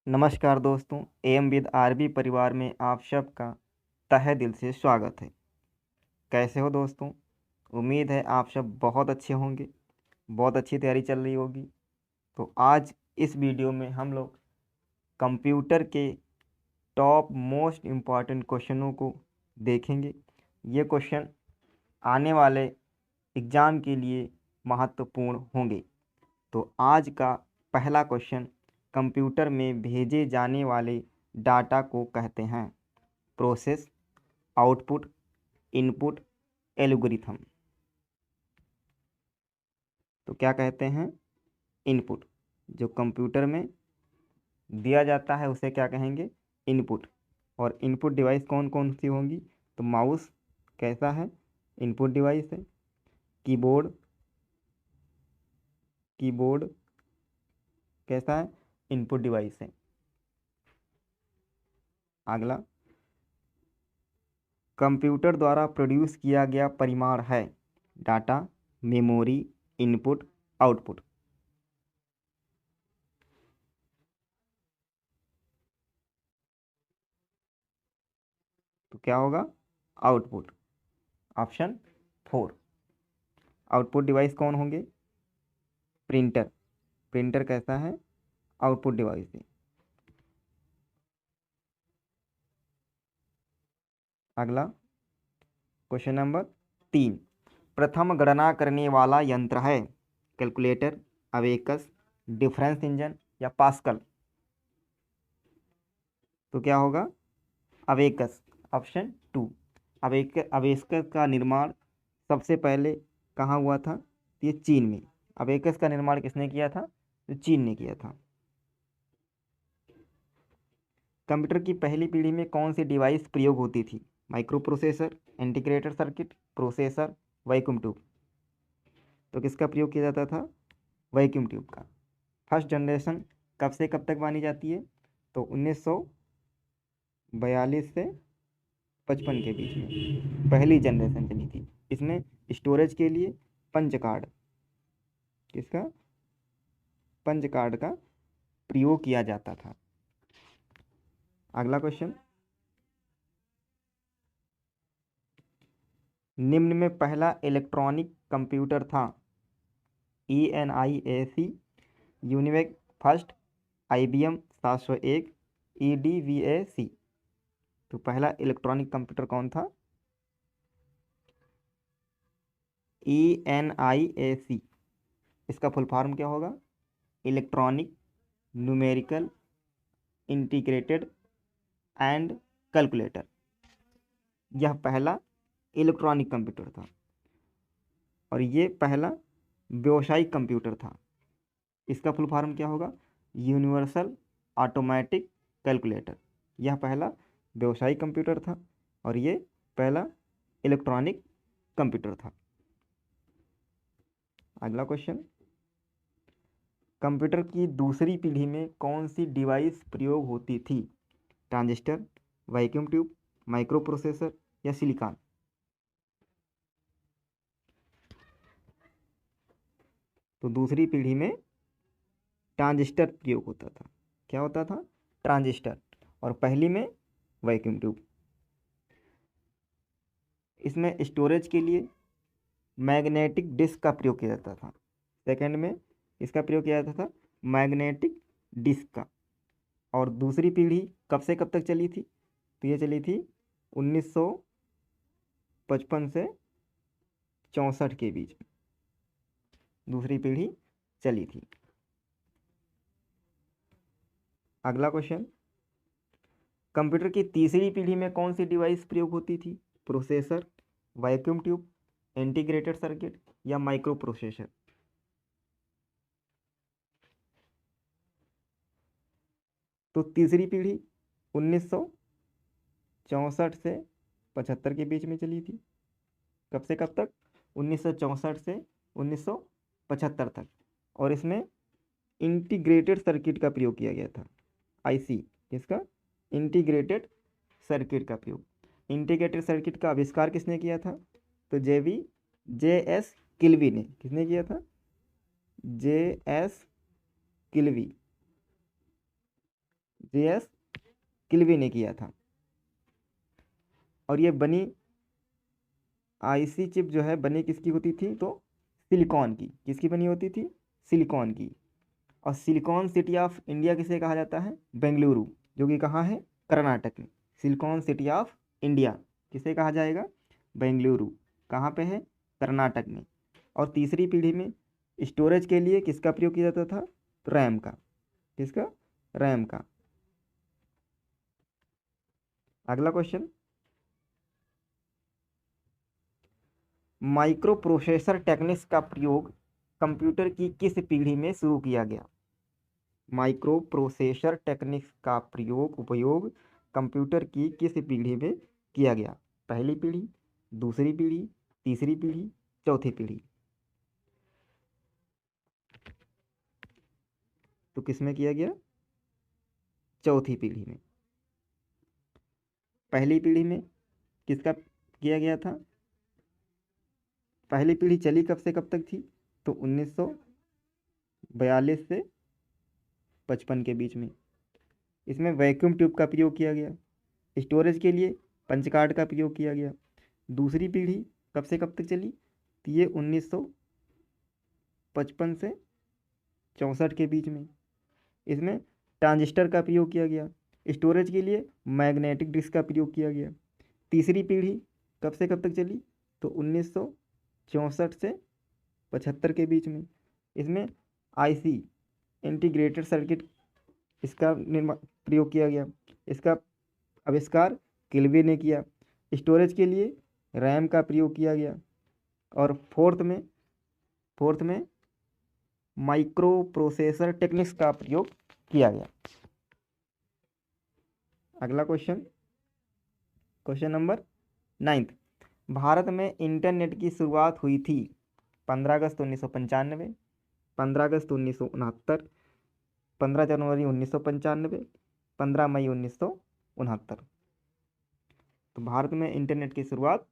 नमस्कार दोस्तों, am with RB परिवार में आप सबका तहे दिल से स्वागत है। कैसे हो दोस्तों? उम्मीद है आप सब बहुत अच्छे होंगे, बहुत अच्छी तैयारी चल रही होगी। तो आज इस वीडियो में हम लोग कंप्यूटर के टॉप मोस्ट इम्पॉर्टेंट क्वेश्चनों को देखेंगे। ये क्वेश्चन आने वाले एग्ज़ाम के लिए महत्वपूर्ण होंगे। तो आज का पहला क्वेश्चन, कंप्यूटर में भेजे जाने वाले डाटा को कहते हैं प्रोसेस, आउटपुट, इनपुट, एल्गोरिथम। तो क्या कहते हैं? इनपुट। जो कंप्यूटर में दिया जाता है उसे क्या कहेंगे? इनपुट। और इनपुट डिवाइस कौन कौन सी होंगी? तो माउस कैसा है? इनपुट डिवाइस है। कीबोर्ड, कीबोर्ड कैसा है? इनपुट डिवाइस है। अगला, कंप्यूटर द्वारा प्रोड्यूस किया गया परिमाण है डाटा, मेमोरी, इनपुट, आउटपुट। तो क्या होगा? आउटपुट। ऑप्शन 4। आउटपुट डिवाइस कौन होंगे? प्रिंटर। प्रिंटर कैसा है? आउटपुट डिवाइस है। अगला, क्वेश्चन नंबर 3, प्रथम गणना करने वाला यंत्र है कैलकुलेटर, अबेकस, डिफरेंस इंजन या पास्कल। तो क्या होगा? अबेकस। ऑप्शन 2। अबेकस का निर्माण सबसे पहले कहाँ हुआ था? ये चीन में। अबेकस का निर्माण किसने किया था? तो चीन ने किया था। कंप्यूटर की पहली पीढ़ी में कौन सी डिवाइस प्रयोग होती थी? Micro processor, integrated circuit, processor, vacuum tube. तो किसका प्रयोग किया जाता था? वैक्यूम ट्यूब का। फर्स्ट जनरेशन कब से कब तक मानी जाती है? तो 1942 से 55 के बीच में पहली जनरेशन चली थी। इसमें स्टोरेज के लिए पंच कार्ड, किसका? पंच कार्ड का प्रयोग किया जाता था। अगला क्वेश्चन, निम्न में पहला इलेक्ट्रॉनिक कंप्यूटर था ENIAC, UNIVAC first, IBM 701, EDVAC। तो पहला इलेक्ट्रॉनिक कंप्यूटर कौन था? ENIAC। इसका फुल फॉर्म क्या होगा? Electronic numerical integrated and calculator. यह पहला इलेक्ट्रॉनिक कंप्यूटर था और ये पहला व्यावसायिक कंप्यूटर था। इसका फुल फॉर्म क्या होगा? Universal automatic calculator. यह पहला व्यावसायिक कंप्यूटर था और ये पहला इलेक्ट्रॉनिक कंप्यूटर था। अगला क्वेश्चन, कंप्यूटर की दूसरी पीढ़ी में कौन सी डिवाइस प्रयोग होती थी? Transistor, vacuum tube, micro processor या सिलिकॉन। तो दूसरी पीढ़ी में ट्रांजिस्टर प्रयोग होता था। क्या होता था? ट्रांजिस्टर। और पहली में वैक्यूम ट्यूब। इसमें स्टोरेज के लिए मैग्नेटिक डिस्क का प्रयोग किया जाता था। सेकंड में इसका प्रयोग किया जाता था मैग्नेटिक डिस्क का। और दूसरी पीढ़ी कब से कब तक चली थी? तो ये चली थी 1955 से 64 के बीच में दूसरी पीढ़ी चली थी। अगला क्वेश्चन, कंप्यूटर की तीसरी पीढ़ी में कौन सी डिवाइस प्रयोग होती थी? Processor, vacuum tube, integrated circuit या माइक्रो प्रोसेसर। तो तीसरी पीढ़ी 1964 से 75 के बीच में चली थी। कब से कब तक? 1964 से 1975 तक। और इसमें इंटीग्रेटेड सर्किट का प्रयोग किया गया था। IC, किसका? इंटीग्रेटेड सर्किट का प्रयोग। इंटीग्रेटेड सर्किट का आविष्कार किसने किया था? तो JS किल्वी ने। किसने किया था? JS किल्वी। JS किल्वी ने किया था। और ये बनी आईसी चिप जो है बनी किसकी होती थी, तो सिलिकॉन की। किसकी बनी होती थी, सिलिकॉन की। और सिलिकॉन सिटी ऑफ इंडिया किसे कहा जाता है, बेंगलुरु, जो कि कहाँ है, कर्नाटक में। सिलिकॉन सिटी ऑफ इंडिया किसे कहा जाएगा, बेंगलुरु। कहाँ पे है, कर्नाटक में। और तीसरी पीढ़ी में स्टोरेज के लिए किसका प्रयोग किया जाता था, रैम का। किसका, रैम का। अगला क्वेश्चन, माइक्रो प्रोसेसर टेक्निक्स का प्रयोग कंप्यूटर की किस पीढ़ी में शुरू किया गया। माइक्रो प्रोसेसर टेक्निक्स का उपयोग कंप्यूटर की किस पीढ़ी में किया गया। पहली पीढ़ी, दूसरी पीढ़ी, तीसरी पीढ़ी, चौथी पीढ़ी। तो किसमें किया गया, चौथी पीढ़ी में। पहली पीढ़ी में किसका किया गया था, पहली पीढ़ी चली कब से कब तक थी, तो 1942 से 55 के बीच में। इसमें वैक्यूम ट्यूब का प्रयोग किया गया। स्टोरेज के लिए पंच कार्ड का प्रयोग किया गया। दूसरी पीढ़ी कब से कब तक चली, तो ये 1955 से 64 के बीच में। इसमें ट्रांजिस्टर का प्रयोग किया गया। स्टोरेज के लिए मैग्नेटिक डिस्क का प्रयोग किया गया। तीसरी पीढ़ी कब से कब तक चली, तो 1964 से 75 के बीच में। इसमें आईसी इंटीग्रेटेड सर्किट इसका प्रयोग किया गया। इसका आविष्कार किल्वी ने किया। स्टोरेज के लिए रैम का प्रयोग किया गया। और फोर्थ में माइक्रो प्रोसेसर टेक्निक्स का प्रयोग किया गया। अगला क्वेश्चन, क्वेश्चन नंबर 9। भारत में इंटरनेट की शुरुआत हुई थी 15 अगस्त 1995, 15 अगस्त 1969, 15 जनवरी 1995, 15 मई 1969। तो भारत में इंटरनेट की शुरुआत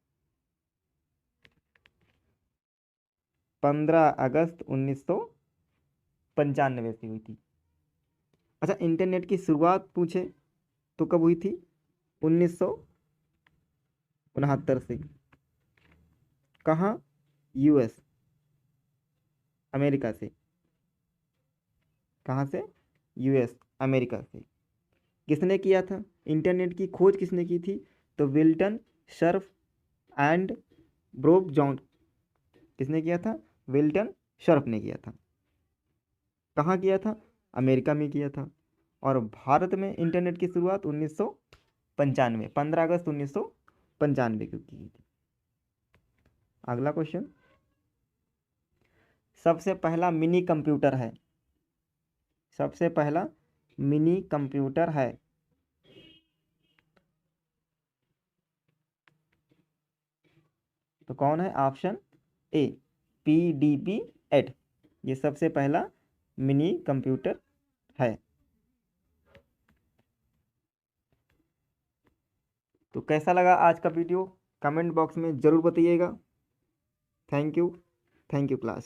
15 अगस्त 1995 से हुई थी। अच्छा, इंटरनेट की शुरुआत पूछे तो कब हुई थी, 1969 से। कहाँ, यूएस, अमेरिका से। कहाँ से, यूएस, अमेरिका से। किसने किया था, इंटरनेट की खोज किसने की थी, तो विल्टन शर्फ एंड ब्रोक जॉन। किसने किया था, विल्टन शर्फ ने किया था। कहाँ किया था, अमेरिका में किया था। और भारत में इंटरनेट की शुरुआत 1995, 15 अगस्त 1995 को की थी। अगला क्वेश्चन, सबसे पहला मिनी कंप्यूटर है, सबसे पहला मिनी कंप्यूटर है, तो कौन है, ऑप्शन ए PDP-8। ये सबसे पहला मिनी कंप्यूटर है। तो कैसा लगा आज का वीडियो, कमेंट बॉक्स में ज़रूर बताइएगा। Thank you class.